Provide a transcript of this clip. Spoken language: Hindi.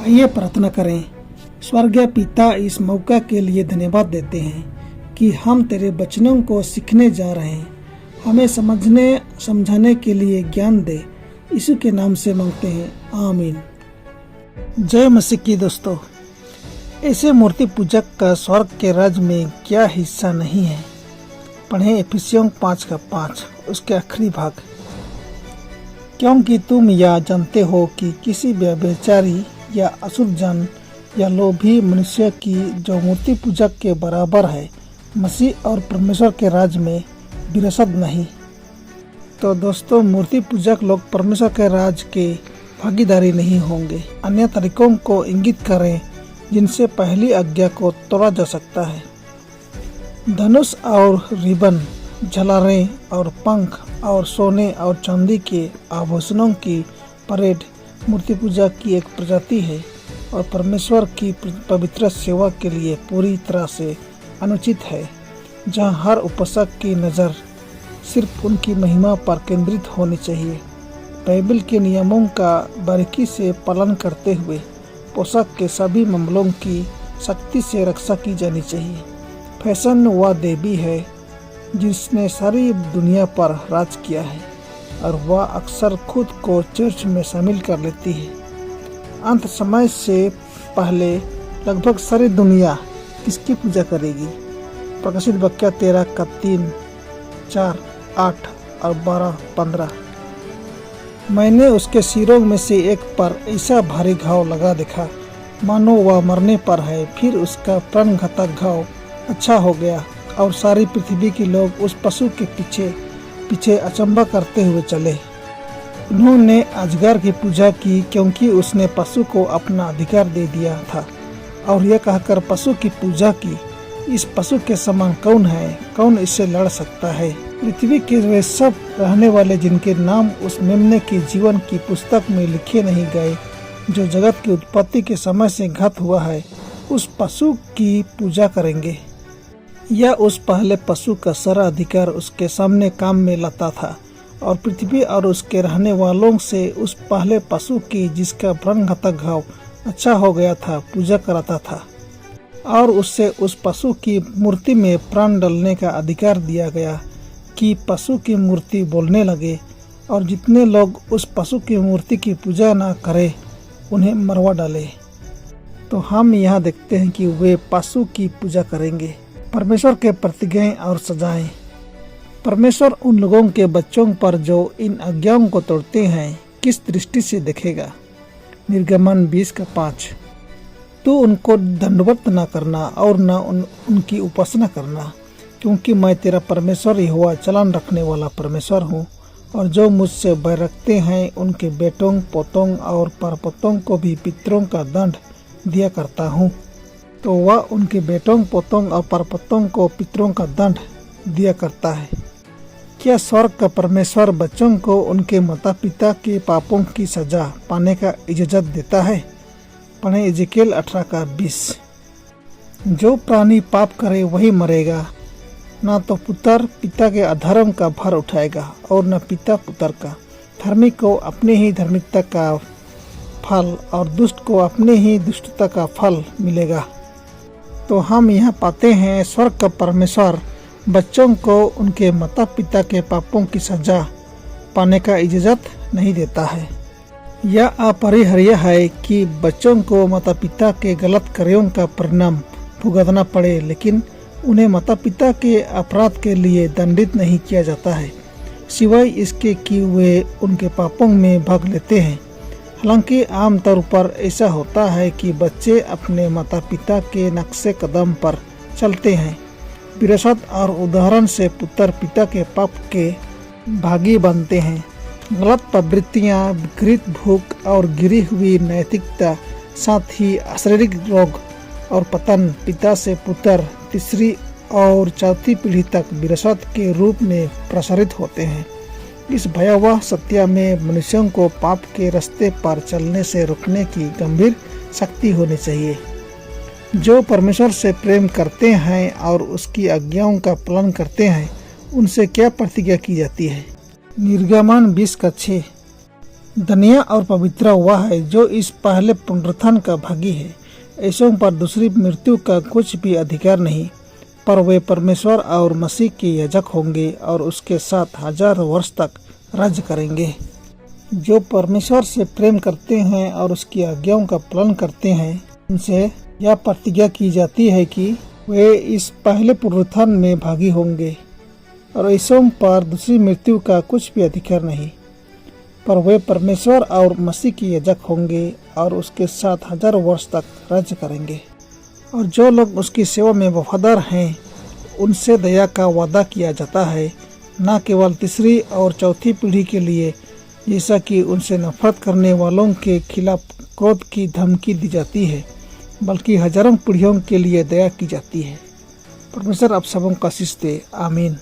आइए प्रार्थना करें। स्वर्गीय पिता, इस मौका के लिए धन्यवाद देते हैं कि हम तेरे वचनों को सीखने जा रहे हैं। हमें समझने समझाने के लिए ज्ञान दे। यीशु के नाम से मांगते हैं, आमीन। जय मसीह की दोस्तों। ऐसे मूर्ति पूजक का स्वर्ग के राज्य में क्या हिस्सा नहीं है। पढ़ें इफिसियों 5:5 उसके आखिरी भाग। क्योंकि तुम यह जानते हो कि किसी व्यभिचारी या असुर जन या लोभी मनुष्य की जो मूर्ति पूजक के बराबर है, मसीह और परमेश्वर के राज्य में विरासत नहीं। तो दोस्तों, मूर्ति पूजक लोग परमेश्वर के राज्य के भागीदारी नहीं होंगे। अन्य तरीकों को इंगित करें जिनसे पहली आज्ञा को तोड़ा जा सकता है। धनुष और रिबन, झलरें और पंख और सोने और चांदी के आभूषणों की परेड मूर्ति पूजा की एक प्रजाति है और परमेश्वर की पवित्र सेवा के लिए पूरी तरह से अनुचित है, जहां हर उपासक की नज़र सिर्फ उनकी महिमा पर केंद्रित होनी चाहिए। बाइबल के नियमों का बारीकी से पालन करते हुए पोशाक के सभी मामलों की सख्ती से रक्षा की जानी चाहिए। फैशन वह देवी है जिसने सारी दुनिया पर राज किया है और वह अक्सर खुद को चर्च में शामिल कर लेती है। अंत समय से पहले लगभग सारी दुनिया किसकी पूजा करेगी? प्रकाशित वाक्य 13:3, 4, 8 और 12-15। मैंने उसके सिरों में से एक पर ऐसा भारी घाव लगा देखा मानो वह मरने पर है। फिर उसका प्राणघातक घाव अच्छा हो गया और सारी पृथ्वी के लोग उस पशु के पीछे पीछे अचंभा करते हुए चले। उन्होंने अजगर की पूजा की क्योंकि उसने पशु को अपना अधिकार दे दिया था और यह कहकर पशु की पूजा की, इस पशु के समान कौन है? कौन इससे लड़ सकता है? पृथ्वी के वे सब रहने वाले जिनके नाम उस मेमने के जीवन की पुस्तक में लिखे नहीं गए, जो जगत की उत्पत्ति के समय से घात हुआ है, उस पशु की पूजा करेंगे। यह उस पहले पशु का सारा अधिकार उसके सामने काम में लाता था और पृथ्वी और उसके रहने वालों से उस पहले पशु की, जिसका प्राणघातक घाव अच्छा हो गया था, पूजा कराता था और उससे उस पशु की मूर्ति में प्राण डालने का अधिकार दिया गया कि पशु की मूर्ति बोलने लगे और जितने लोग उस पशु की मूर्ति की पूजा न करें उन्हें मरवा डाले। तो हम यहाँ देखते हैं कि वे पशु की पूजा करेंगे। परमेश्वर के प्रतिज्ञाएं और सजाएं। परमेश्वर उन लोगों के बच्चों पर जो इन आज्ञाओं को तोड़ते हैं किस दृष्टि से देखेगा? निर्गमन 20:5। तू उनको दंडवत न करना और न उनकी उपासना करना, क्योंकि मैं तेरा परमेश्वर यहोवा चालान रखने वाला परमेश्वर हूँ और जो मुझसे बैर रखते हैं उनके बेटों, पोतों और परपोतों को भी पितरों का दंड दिया करता हूँ। तो वह उनके बेटों, पोतों और परपोतों को पितरों का दंड दिया करता है। क्या स्वर्ग का परमेश्वर बच्चों को उनके माता पिता के पापों की सजा पाने का इजाज़त देता है? पढ़ें इज़ेकियल 18:20। जो प्राणी पाप करे वही मरेगा, न तो पुत्र पिता के अधर्म का भार उठाएगा और न पिता पुत्र का। धार्मिक को अपने ही धार्मिकता का फल और दुष्ट को अपने ही दुष्टता का फल मिलेगा। तो हम यहाँ पाते हैं स्वर्ग का परमेश्वर बच्चों को उनके माता पिता के पापों की सजा पाने का इजाज़त नहीं देता है। यह अपरिहार्य है कि बच्चों को माता पिता के गलत कार्यों का परिणाम भुगतना पड़े, लेकिन उन्हें माता पिता के अपराध के लिए दंडित नहीं किया जाता है, सिवाय इसके कि वे उनके पापों में भाग लेते हैं। हालांकि आमतौर पर ऐसा होता है कि बच्चे अपने माता पिता के नक्शे कदम पर चलते हैं। विरासत और उदाहरण से पुत्र पिता के पाप के भागी बनते हैं। गलत प्रवृत्तियाँ, विकृत भूख और गिरी हुई नैतिकता, साथ ही शारीरिक रोग और पतन पिता से पुत्र, तीसरी और चौथी पीढ़ी तक विरासत के रूप में प्रसारित होते हैं। इस भयावह सत्य में मनुष्यों को पाप के रास्ते पर चलने से रोकने की गंभीर शक्ति होनी चाहिए। जो परमेश्वर से प्रेम करते हैं और उसकी आज्ञाओं का पालन करते हैं, उनसे क्या प्रतिज्ञा की जाती है? निर्गमन 20:6। धन्य और पवित्र वह है जो इस पहले पुनरुत्थान का भागी है। ऐसों पर दूसरी मृत्यु का कुछ भी अधिकार नहीं, पर वे परमेश्वर और मसीह के याजक होंगे और उसके साथ 1000 वर्ष तक राज्य करेंगे। जो परमेश्वर से प्रेम करते हैं और उसकी आज्ञाओं का पालन करते हैं, उनसे यह प्रतिज्ञा की जाती है कि वे इस पहले पुनरुत्थान में भागी होंगे और ऐसों पर दूसरी मृत्यु का कुछ भी अधिकार नहीं, पर वे परमेश्वर और मसीह के याजक होंगे और उसके साथ 1000 वर्ष तक राज्य करेंगे। और जो लोग उसकी सेवा में वफादार हैं, उनसे दया का वादा किया जाता है, न केवल तीसरी और चौथी पीढ़ी के लिए, जैसा कि उनसे नफरत करने वालों के खिलाफ क्रोध की धमकी दी जाती है, बल्कि हजारों पीढ़ियों के लिए दया की जाती है। परमेश्वर आप सबों को आशीष दे। आमीन।